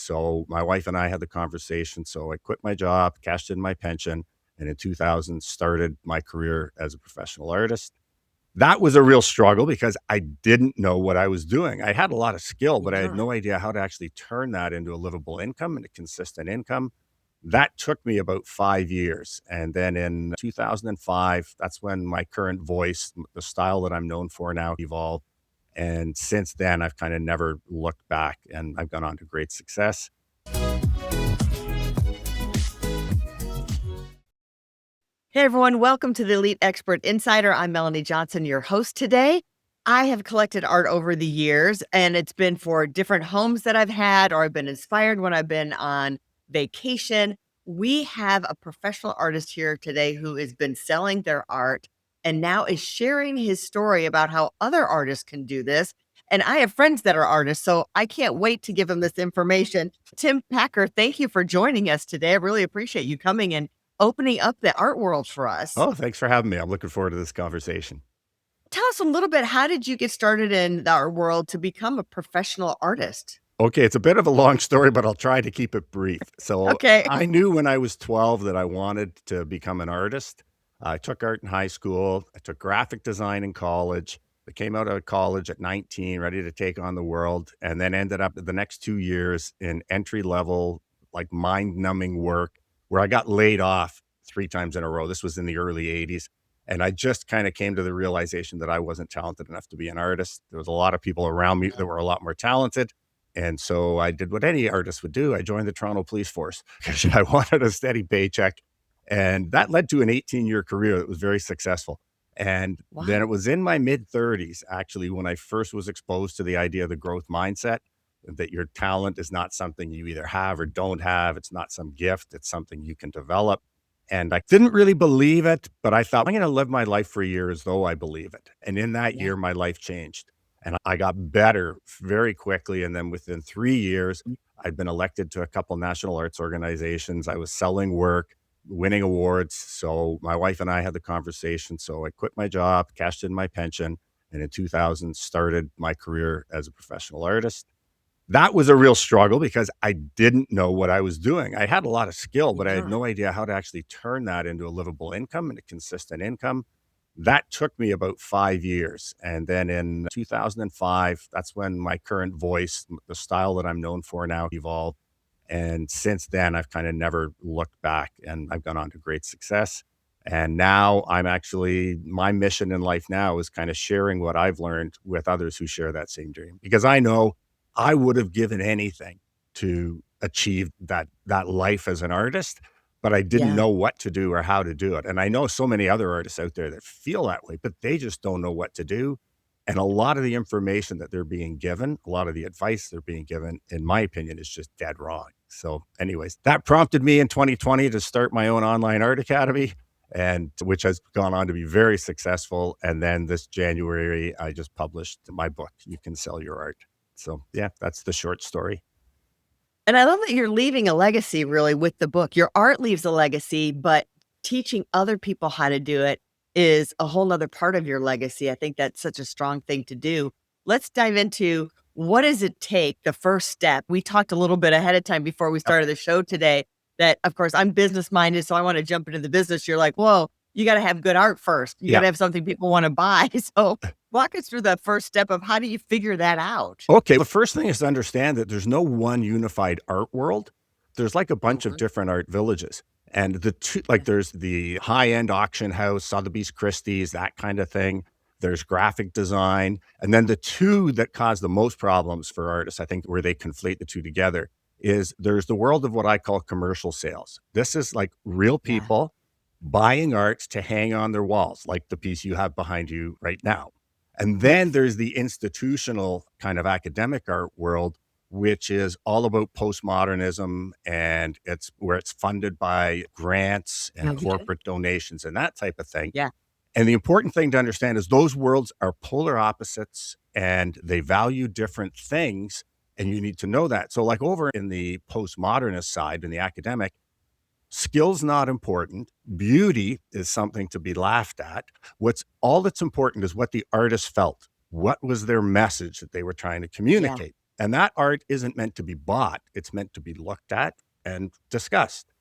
So my wife and I had the conversation. So I quit my job, cashed in my pension, and in 2000 started my career as a professional artist. That was a real struggle because I didn't know what I was doing. I had a lot of skill, but I had Yeah. no idea how to actually turn that into a livable income and a consistent income. That took me about 5 years, and then in 2005, that's when my current voice, the style that I'm known for now, evolved, and since then, I've kinda never looked back, and I've gone on to great success. Hey everyone, welcome to the Elite Expert Insider. I'm Melanie Johnson, your host today. I have collected art over the years, and it's been for different homes that I've had, or I've been inspired when I've been on vacation. We have a professional artist here today who has been selling their art and now is sharing his story about how other artists can do this. And I have friends that are artists, so I can't wait to give them this information. Tim Packer, thank you for joining us today. I really appreciate you coming and opening up the art world for us. Oh, thanks for having me. I'm looking forward to this conversation. Tell us a little bit, how did you get started in the art world to become a professional artist? Okay, it's a bit of a long story, but I'll try to keep it brief. So, Okay. I knew when I was 12 that I wanted to become an artist. I took art in high school. I took graphic design in college. I came out of college at 19, ready to take on the world, and then ended up the next 2 years in entry level, like mind-numbing work where I got laid off 3 times in a row. This was in the early '80s. And I just kinda came to the realization that I wasn't talented enough to be an artist. There was a lot of people around me that were a lot more talented. And so I did what any artist would do. I joined the Toronto Police Force because I wanted a steady paycheck. And that led to an 18-year career that was very successful. And then it Wow. was in my mid-30s, actually, when I first was exposed to the idea of the growth mindset, that your talent is not something you either have or don't have. It's not some gift. It's something you can develop. And I didn't really believe it, but I thought, I'm gonna live my life for a year as though I believe it. And in that Yeah. year, my life changed. And I got better very quickly, and then within 3 years, I'd been elected to a couple national arts organizations. I was selling work, winning awards, so my wife and I had the conversation, so I quit my job, cashed in my pension, and in 2000 started my career as a professional artist. That was a real struggle because I didn't know what I was doing. I had a lot of skill, but I had Yeah. no idea how to actually turn that into a livable income and a consistent income. That took me about 5 years, and then in 2005, that's when my current voice, the style that I'm known for now, evolved, and since then, I've kinda never looked back, and I've gone on to great success, and now I'm actually my mission in life now is kinda sharing what I've learned with others who share that same dream, because I know I would have given anything to achieve that life as an artist, but I didn't Yeah. know what to do or how to do it. And I know so many other artists out there that feel that way, but they just don't know what to do. And a lot of the information that they're being given, a lot of the advice they're being given, in my opinion, is just dead wrong. So, anyways, that prompted me in 2020 to start my own online art academy, and which has gone on to be very successful. And then this January, I just published my book, You Can Sell Your Art. So, yeah, that's the short story. And I love that you're leaving a legacy really with the book. Your art leaves a legacy, but teaching other people how to do it is a whole nother part of your legacy. I think that's such a strong thing to do. Let's dive into, what does it take, the first step? We talked a little bit ahead of time before we Yep. started the show today that, of course, I'm business minded, so I want to jump into the business. You're like, whoa, you got to have good art first. You got Yeah. to have something people want to buy. So walk us through the first step of, how do you figure that out? Okay, the first thing is to understand that there's no one unified art world. There's like a bunch of Mhm. different art villages. And the two, like, Yeah. there's the high-end auction house, Sotheby's Christie's, that kind of thing. There's graphic design. And then the two that cause the most problems for artists, I think, where they conflate the two together, is there's the world of what I call commercial sales. This is like real Yeah. people buying art to hang on their walls, like the piece you have behind you right now. And then Yes. there's the institutional kind of academic art world, which is all about postmodernism, and it's where it's funded by grants and Okay. corporate donations and that type of thing. Yeah. And the important thing to understand is those worlds are polar opposites and they value different things. And you need to know that. So, like over in the postmodernist side, in the academic, skill's not important. Beauty is something to be laughed at. What's all that's important is what the artist felt. What was their message that they were trying to Yeah. communicate? And that art isn't meant to be bought, it's meant to be looked at and discussed.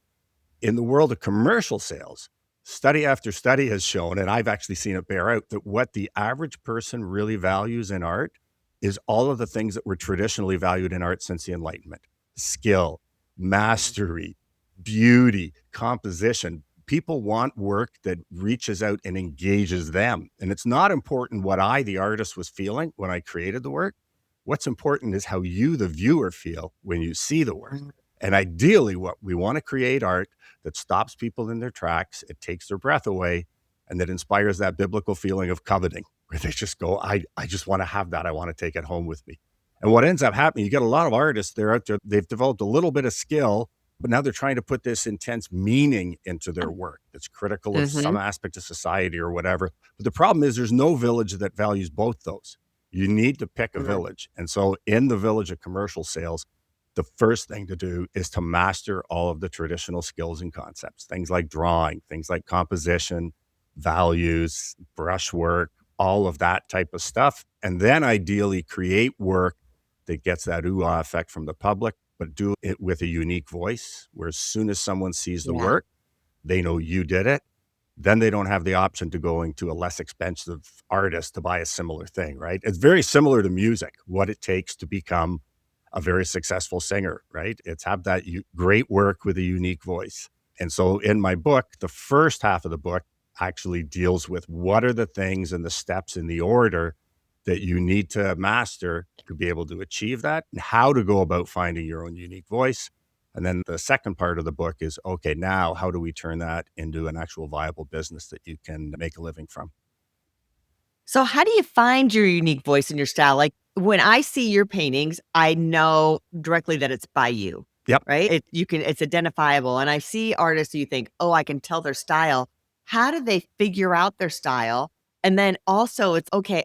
In the world of commercial sales, study after study has shown, and I've actually seen it bear out, that what the average person really values in art is all of the things that were traditionally valued in art since the Enlightenment: skill, Mm. mastery, beauty, composition. People want work that reaches out and engages them. And it's not important what I, the artist, was feeling when I created the work. What's important is how you, the viewer, feel when you see the work. Mm. And ideally, what we want to create art that stops people in their tracks, it takes their breath away, and that inspires that biblical feeling of coveting, where they just go, I just want to have that. I want to take it home with me. And what ends up happening, you get a lot of artists, they're out there, they've developed a little bit of skill, but now they're trying to put this intense meaning into their work that's critical of some Mhm. aspect of society or whatever. But the problem is there's no village that values both those. You need to pick a Mm. village. And so in the village of commercial sales, the first thing to do is to master all of the traditional skills and concepts, things like drawing, things like composition, values, brushwork, all of that type of stuff. And then ideally create work that gets that ooh ah effect from the public, but do it with a unique voice where as soon as someone sees the Yeah. work, they know you did it. Then they don't have the option to going to a less expensive artist to buy a similar thing, right? It's very similar to music, what it takes to become a very successful singer, right? It's have that great work with a unique voice. And so in my book, the first half of the book actually deals with what are the things and the steps in the order that you need to master to be able to achieve that, and how to go about finding your own unique voice. And then the second part of the book is, okay, now how do we turn that into an actual viable business that you can make a living from? So how do you find your unique voice and your style? Like, when I see your paintings, I know directly that it's by you, Yep. right? It's identifiable, and I see artists who you think, "Oh, I can tell their style." How do they figure out their style? And then also it's, okay,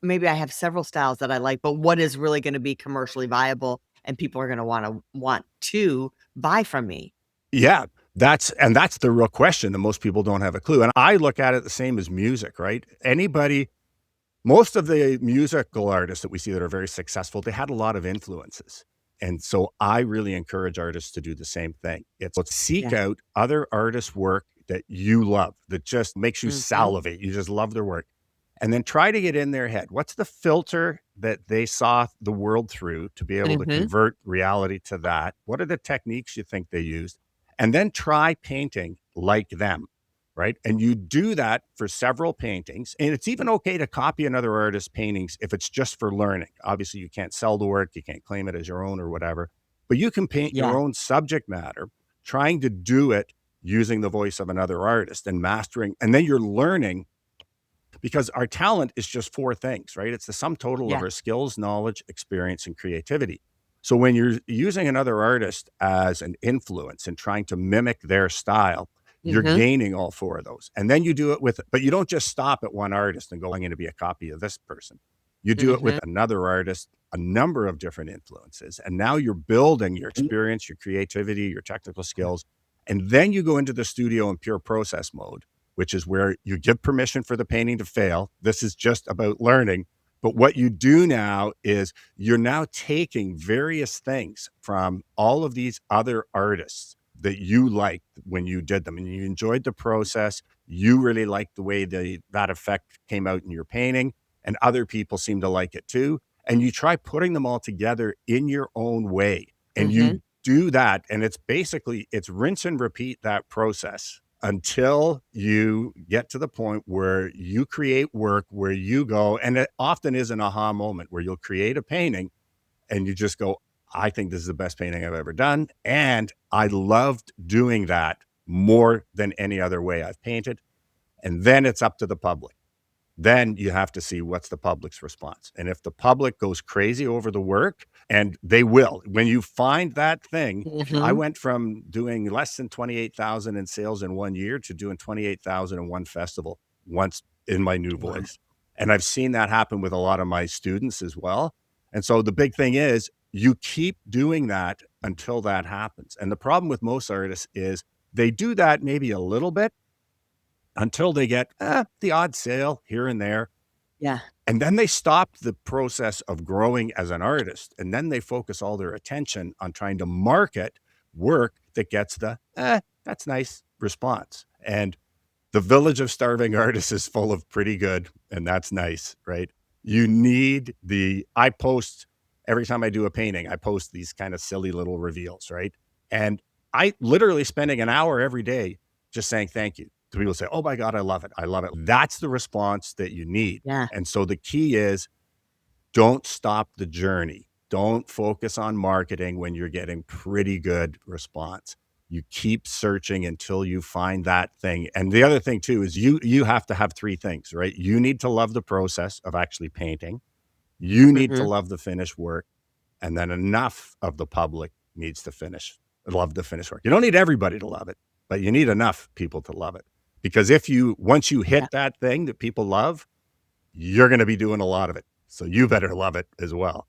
maybe I have several styles that I like, but what is really gonna be commercially viable and people are gonna want to buy from me? Yeah, that's the real question that most people don't have a clue. And I look at it the same as music, right? Anybody Most of the musical artists that we see that are very successful, they had a lot of influences. And so I really encourage artists to do the same thing. It's seek Yeah. out other artists' work that you love, that just makes you Mhm. salivate. You just love their work. And then try to get in their head. What's the filter that they saw the world through to be able to Mhm. convert reality to that? What are the techniques you think they used? And then try painting like them, right? And you do that for several paintings. And it's even okay to copy another artist's paintings if it's just for learning. Obviously, you can't sell the work, you can't claim it as your own or whatever, but you can paint your Yeah. own subject matter, trying to do it using the voice of another artist and mastering. And then you're learning, because our talent is just four things, right? It's the sum total of Yeah. our skills, knowledge, experience, and creativity. So when you're using another artist as an influence and trying to mimic their style, you're Mhm. gaining all four of those. And then you do it with, but you don't just stop at one artist and go, I'm going to be a copy of this person. You do it with Mhm. another artist, a number of different influences. And now you're building your experience, your creativity, your technical skills. And then you go into the studio in pure process mode, which is where you give permission for the painting to fail. This is just about learning. But what you do now is you're now taking various things from all of these other artists that you liked when you did them and you enjoyed the process. You really liked the way that effect came out in your painting, and other people seem to like it too. And you try putting them all together in your own way. And Mhm. you do that. And it's rinse and repeat that process until you get to the point where you create work where you go, and it often is an aha moment where you'll create a painting and you just go, I think this is the best painting I've ever done. And I loved doing that more than any other way I've painted. And then it's up to the public. Then you have to see what's the public's response. And if the public goes crazy over the work, and they will, when you find that thing, I Mhm. went from doing less than 28,000 in sales in 1 year to doing 28,000 in one festival once in my new Wow. voice. And I've seen that happen with a lot of my students as well. And so the big thing is you keep doing that until that happens. And the problem with most artists is they do that maybe a little bit until they get the odd sale here and there. Yeah. And then they stop the process of growing as an artist, and then they focus all their attention on trying to market work that gets the, that's nice response. And the village of starving artists is full of pretty good, and that's nice, right? You need I post every time I do a painting, I post these kind of silly little reveals, right? And I literally spending an hour every day just saying thank you to people say, oh my God, I love it. I love it. That's the response that you need. Yeah. And so the key is don't stop the journey. Don't focus on marketing when you're getting pretty good response. You keep searching until you find that thing. And the other thing too is you have to have three things, right? You need to love the process of actually painting. You need to Mhm. love the finished work, and then enough of the public needs to love the finished work. You don't need everybody to love it, but you need enough people to love it. Because once you Yeah. hit that thing that people love, you're gonna be doing a lot of it. So you better love it as well.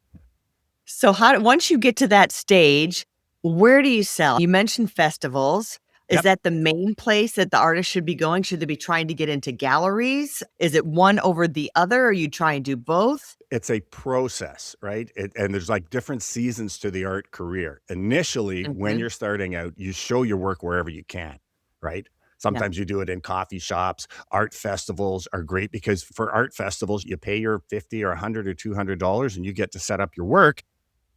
So how once you get to that stage, where do you sell? You mentioned festivals. Is Yep. that the main place that the artist should be going? Should they be trying to get into galleries? Is it one over the other? Or you try and do both? It's a process, right? And there's like different seasons to the art career. Initially, when Mhm. you're starting out, you show your work wherever you can, right? Yeah. Sometimes you do it in coffee shops. Art festivals are great because for art festivals, you pay your 50 or 100 or $200 and you get to set up your work.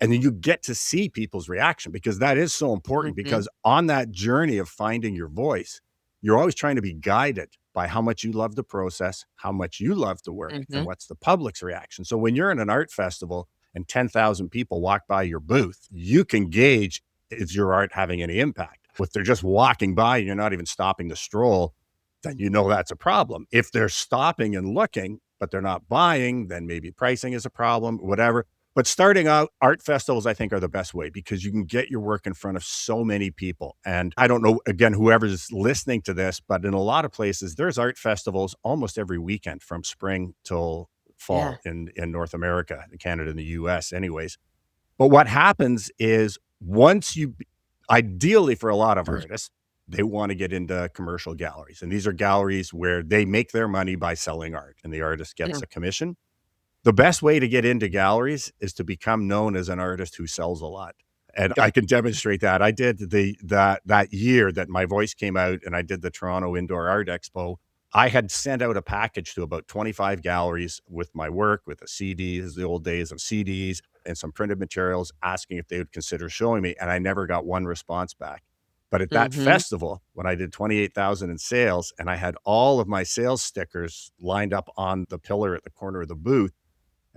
And then you get to see people's reaction because that is so important Mhm. because on that journey of finding your voice, you're always trying to be guided by how much you love the process, how much you love the work, and Mhm. what's the public's reaction. So when you're in an art festival and 10,000 people walk by your booth, you can gauge, is your art having any impact? If they're just walking by and you're not even stopping to stroll, then you know that's a problem. If they're stopping and looking, but they're not buying, then maybe pricing is a problem, whatever. But starting out, art festivals, I think, are the best way because you can get your work in front of so many people. And I don't know, again, whoever's listening to this, but in a lot of places, there's art festivals almost every weekend from spring till Yeah. fall in North America, Canada, and the US, anyways. But what happens is ideally for a lot of artists, they want to get into commercial galleries. And these are galleries where they make their money by selling art and the artist gets Mhm. a commission. The best way to get into galleries is to become known as an artist who sells a lot, and I can demonstrate that. I did that year that my voice came out and I did the Toronto Indoor Art Expo. I had sent out a package to about 25 galleries with my work, with a CD, this is the old days of CDs, and some printed materials, asking if they would consider showing me, and I never got one response back. But at that Mhm. festival, when I did 28,000 in sales and I had all of my sales stickers lined up on the pillar at the corner of the booth,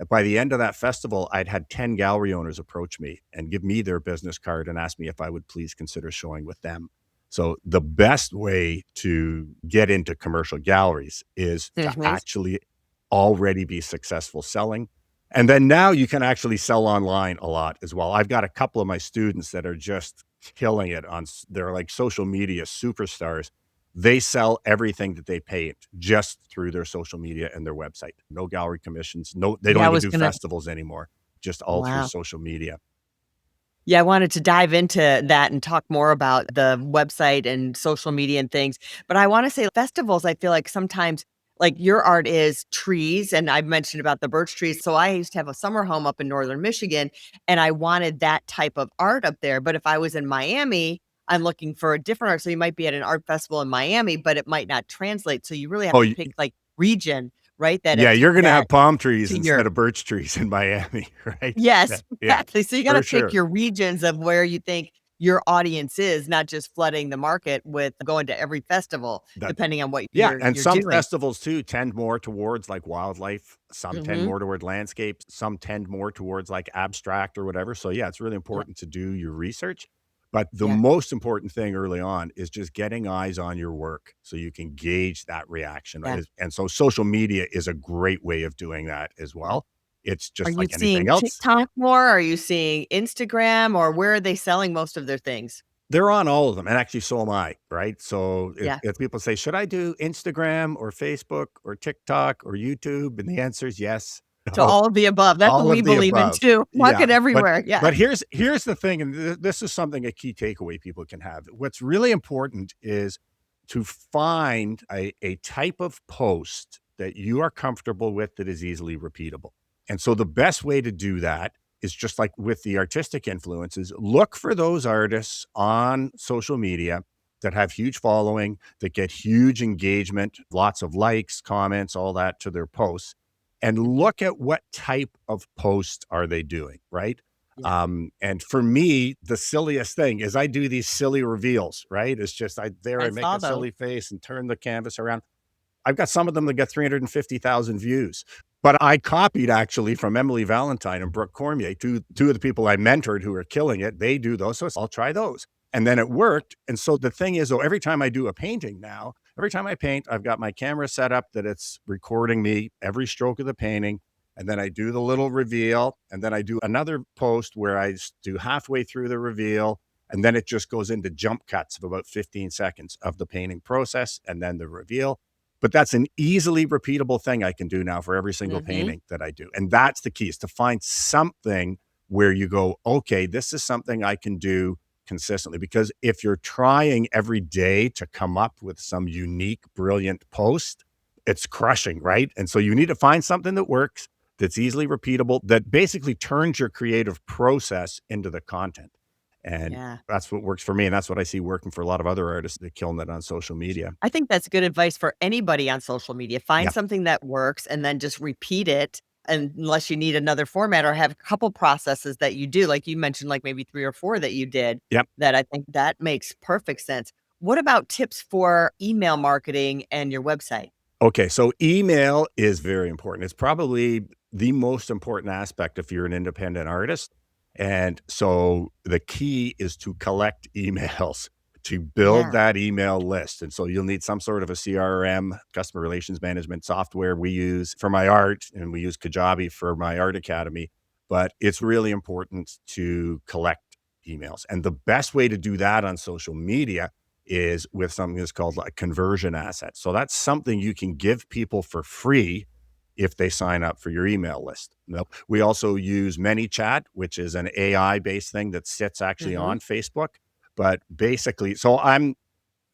by the end of that festival, I'd had 10 gallery owners approach me and give me their business card and ask me if I would please consider showing with them. So the best way to get into commercial galleries is to Mhm. actually already be successful selling. And then now you can actually sell online a lot as well. I've got a couple of my students that are just killing it they're like social media superstars. They sell everything that they paint just through their social media and their website. No gallery commissions. No, they don't Yeah, I even was do gonna festivals anymore. Just all through wow. social media. Yeah, I wanted to dive into that and talk more about the website and social media and things. But I want to say festivals, I feel like sometimes like your art is trees, and I've mentioned about the birch trees. So I used to have a summer home up in northern Michigan, and I wanted that type of art up there. But if I was in Miami, I'm looking for a different art. So you might be at an art festival in Miami, but it might not translate. So you really have Oh, to pick like region, right? yeah, you're going to That have palm trees to instead your of birch trees in Miami, right? Yeah, yes, yeah, exactly. So you gotta for pick sure. your regions of where you think your audience is, not just flooding the market with going to every festival, That depending on what Yeah, and you're some doing. festivals too tend more towards like wildlife, some tend Mhm. more toward landscapes, some tend more towards like abstract or whatever. So yeah, it's really Yeah, important to do your research. But the yeah, most important thing early on is just getting eyes on your work so you can gauge that reaction, right? yeah, And so social media is a great way of doing that as yeah. well. It's Are just you like anything seeing else. TikTok more? Are you seeing Instagram, or where are they selling most of their things? They're on all of them, and actually so am I, right? So Yeah. if people say, "Should I do Instagram or Facebook or TikTok or YouTube?" And the answer is yes. So all of the above. That's what All we of the believe in above. too. Yeah, Market everywhere. Yeah. but here's the thing, and this is something a key takeaway people can have. What's really important is to find a type of post that you are comfortable with that is easily repeatable. And so the best way to do that is just like with the artistic influences, look for those artists on social media that have huge following, that get huge engagement, lots of likes, comments, all that to their posts, and Mhm. look at what type of post are they doing, right? Yeah, And for me, the silliest thing is I do these silly reveals, right? It's just I I make saw a those. silly face and turn the canvas around. I've got some of them that get 350,000 views. But I copied actually from Emily Valentine and Brooke Cormier, two of the people I mentored who are killing it. They do those, so I'll try those. And then it worked. And so the thing is, though, every time I do a painting now, every time I paint, I've got my camera set up that it's recording me every stroke of the painting. And then I do the little reveal. And then I do another post where do halfway through the reveal. And then it just goes into jump cuts of about 15 seconds of the painting process and then the reveal. But that's an easily repeatable thing I can do now for every single Mhm. painting that I do. And that's the key, is to find something where you go, okay, this is something I can do consistently. Because if you're trying every day to come up with some unique, brilliant post, it's crushing, right? And so you need to find something that works, that's easily repeatable, that basically turns your creative process into the content. And Yeah. that's what works for me. And that's what I see working for a lot of other artists that killing it on social media. I think that's good advice for anybody on social media. Find Yeah. something that works and then just repeat it unless you need another format or have a couple processes that you do, like you mentioned, like maybe 3 or 4 that you did, Yep. that I think that makes perfect sense. What about tips for email marketing and your website? Okay, so email is very important. It's probably the most important aspect if you're an independent artist. And so the key is to collect emails, to build Yeah. that email list. And so you'll need some sort of a CRM, customer relations management software we use for my art, and we use Kajabi for my art academy. But it's really important to collect emails. And the best way to do that on social media is with something that's called like conversion asset. So that's something you can give people for free if they sign up for your email list. We also use ManyChat, which is an AI based thing that sits actually Mhm. on Facebook. But basically,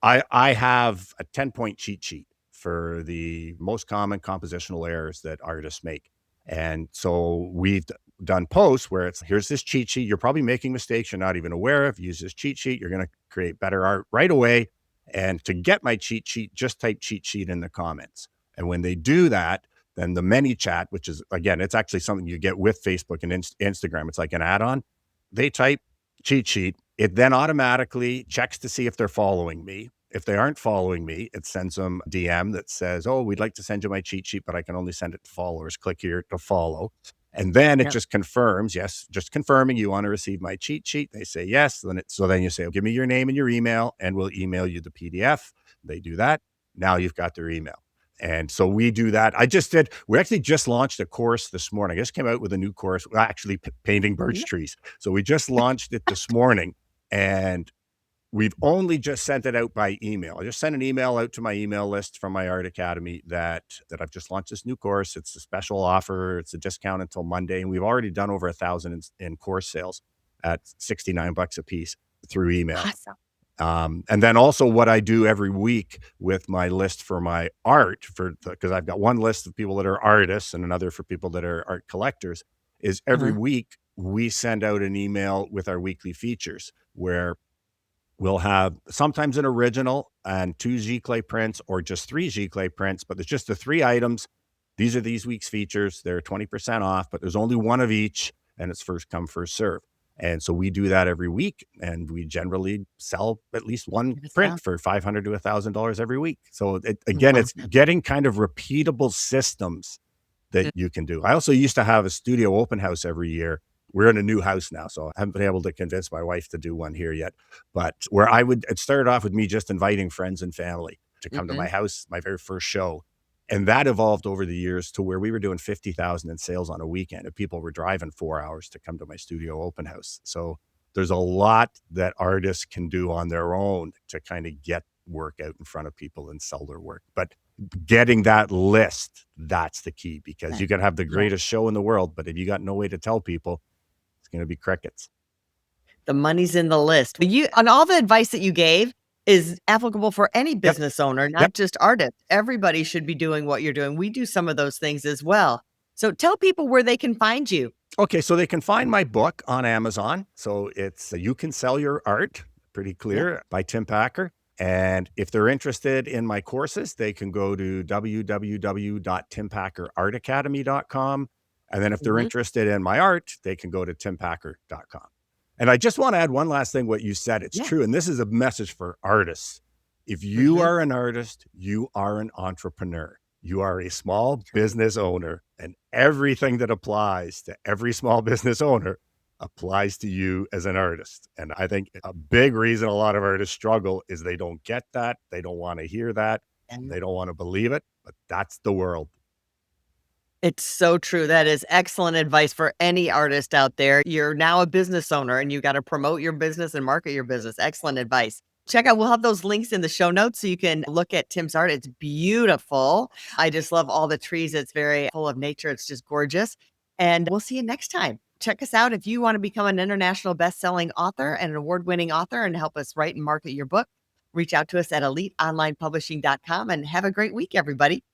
I have a 10-point cheat sheet for the most common compositional errors that artists make. And so we've done posts where it's here's this cheat sheet. You're probably making mistakes you're not even aware of. Use this cheat sheet. You're going to create better art right away. And to get my cheat sheet, just type cheat sheet in the comments. And when they do that, then the many chat, which is again, it's actually something you get with Facebook and Instagram. It's like an add on. They type cheat sheet. It then automatically checks to see if they're following me. If they aren't following me, it sends them DM that says, "Oh, we'd like to send you my cheat sheet, but I can only send it to followers. Click here to follow." And then it Yep. just confirms, yes, just confirming you want to receive my cheat sheet. They say yes. Then you say, "Oh, give me your name and your email, and we'll email you the PDF." They do that. Now you've got their email. And so we do that. We actually just launched a course this morning. I just came out with a new course, actually painting birch Yeah. trees. So we just launched it this morning, and we've only just sent it out by email. I just sent an email out to my email list from my art academy that I've just launched this new course. It's a special offer. It's a discount until Monday, and we've already done over 1,000 in course sales at 69 bucks a piece through email. Awesome. And then also what I do every week with my list for my art because I've got one list of people that are artists and another for people that are art collectors, is every Uh-huh. week we send out an email with our weekly features where we'll have sometimes an original and 2 Giclée prints or just 3 Giclée prints, but there's just the 3 items. These are these week's features. They're 20% off, but there's only one of each, and it's first come, first serve. And so we do that every week, and we generally sell at least one Give us print out. for $500 to $1,000 every week. So again, Wow. it's getting kind of repeatable systems that Mm. you can do. I also used to have a studio open house every year. We're in a new house now, so I haven't been able to convince my wife to do one here yet. But where it started off with me just inviting friends and family to come to my Mhm. house, my very first show. And that evolved over the years to where we were doing 50,000 in sales on a weekend, and people were driving 4 hours to come to my studio open house. So there's a lot that artists can do on their own to kind of get work out in front of people and sell their work. But getting that list, that's the key, because That you can have the yeah. greatest show in the world, but if you got no way to tell people, it's going to be crickets. The money's in the list. But you on all the advice that you gave, is applicable for any Yep. business owner, Yep. not just artists. Everybody should be doing what you're doing. We do some of those things as well. So tell people where they can find you. Okay, so they can find my book on Amazon. So it's You Can Sell Your Art, pretty Yeah. clear, by Tim Packer. And if they're interested in my courses, they can go to www.timpackerartacademy.com. And then if they're Mhm. interested in my art, they can go to timpacker.com. And I just want to add one last thing, what you said, it's Yeah. true. And this is a message for artists. If you Mhm. are an artist, you are an entrepreneur. You are a small True. business owner, and everything that applies to every small business owner applies to you as an artist. And I think a big reason a lot of artists struggle is they don't get that. They don't want to hear that. And They don't want to believe it, but that's the world. it's so true. That is excellent advice for any artist out there. You're now a business owner and you got to promote your business and market your business. Excellent advice. Check out, we'll have those links in the show notes so you can look at Tim's art. It's beautiful. I just love all the trees. It's very full of nature. It's just gorgeous. And we'll see you next time. Check us out if you want to become an international best-selling author and an award-winning author and help us write and market your book. Reach out to us at eliteonlinepublishing.com and have a great week, everybody.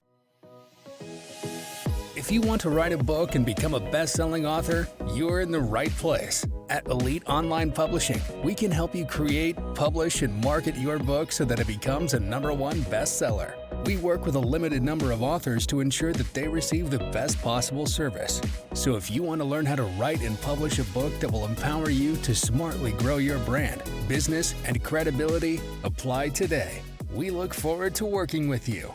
If you want to write a book and become a best-selling author, you're in the right place. At Elite Online Publishing, we can help you create, publish, and market your book so that it becomes a #1 bestseller. We work with a limited number of authors to ensure that they receive the best possible service. So if you want to learn how to write and publish a book that will empower you to smartly grow your brand, business, and credibility, apply today. We look forward to working with you.